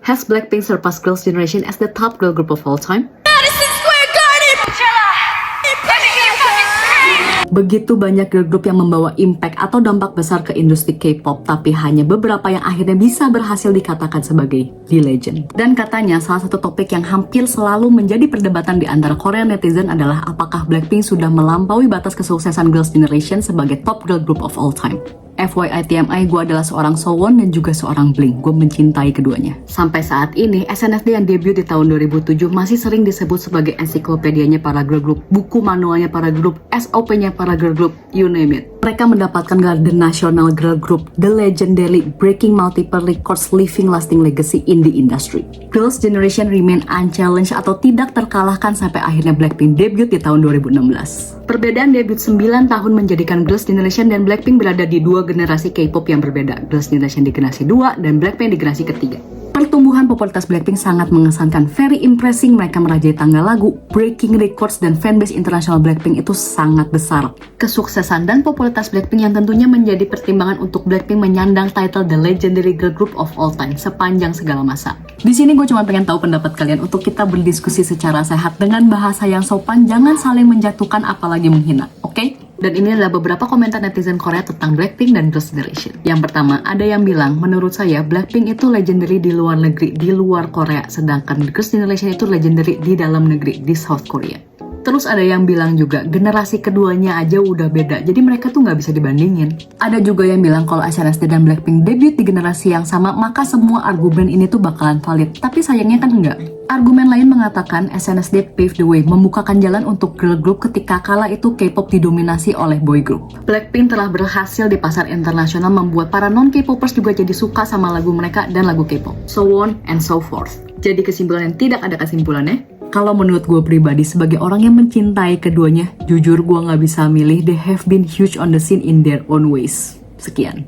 Has Blackpink surpassed Girls' Generation as the top girl group of all time? Begitu banyak girl group yang membawa impact atau dampak besar ke industri K-pop, tapi hanya beberapa yang akhirnya bisa berhasil dikatakan sebagai The Legend. Dan katanya salah satu topik yang hampir selalu menjadi perdebatan di antara Korean netizen adalah apakah Blackpink sudah melampaui batas kesuksesan Girls' Generation sebagai top girl group of all time. FYI TMI, gue adalah seorang Sowon dan juga seorang Blink. Gue mencintai keduanya. Sampai saat ini, SNSD yang debut di tahun 2007 masih sering disebut sebagai ensiklopedianya para girl group, buku manualnya para group, SOP-nya para girl group, you name it. Mereka mendapatkan gelar The National Girl Group, The Legendary, breaking multiple records, leaving lasting legacy in the industry. Girls' Generation remain unchallenged atau tidak terkalahkan sampai akhirnya Blackpink debut di tahun 2016. Perbedaan debut 9 tahun menjadikan Girls' Generation dan Blackpink berada di dua generasi K-pop yang berbeda. Girls' Generation di generasi 2 dan Blackpink di generasi ketiga. Pertumbuhan popularitas Blackpink sangat mengesankan, very impressive. Mereka merajai tangga lagu, breaking records, dan fanbase internasional Blackpink itu sangat besar. Kesuksesan dan popularitas Blackpink yang tentunya menjadi pertimbangan untuk Blackpink menyandang title The Legendary Girl Group of All Time sepanjang segala masa. Di sini gue cuma pengen tahu pendapat kalian untuk kita berdiskusi secara sehat dengan bahasa yang sopan, jangan saling menjatuhkan apalagi menghina, oke? Dan ini adalah beberapa komentar netizen Korea tentang Blackpink dan Girls' Generation. Yang pertama, ada yang bilang, menurut saya Blackpink itu legendary di luar negeri, di luar Korea, sedangkan Girls' Generation itu legendary di dalam negeri, di South Korea. Terus ada yang bilang juga, generasi keduanya aja udah beda, jadi mereka tuh nggak bisa dibandingin. Ada juga yang bilang kalau SNSD dan Blackpink debut di generasi yang sama, maka semua argumen ini tuh bakalan valid. Tapi sayangnya kan enggak. Argumen lain mengatakan SNSD paved the way, membukakan jalan untuk girl group ketika kala itu K-pop didominasi oleh boy group. Blackpink telah berhasil di pasar internasional membuat para non-K-popers juga jadi suka sama lagu mereka dan lagu K-pop. So on and so forth. Jadi kesimpulan yang tidak ada kesimpulannya. Kalau menurut gue pribadi sebagai orang yang mencintai keduanya, jujur gue nggak bisa milih, they have been huge on the scene in their own ways. Sekian.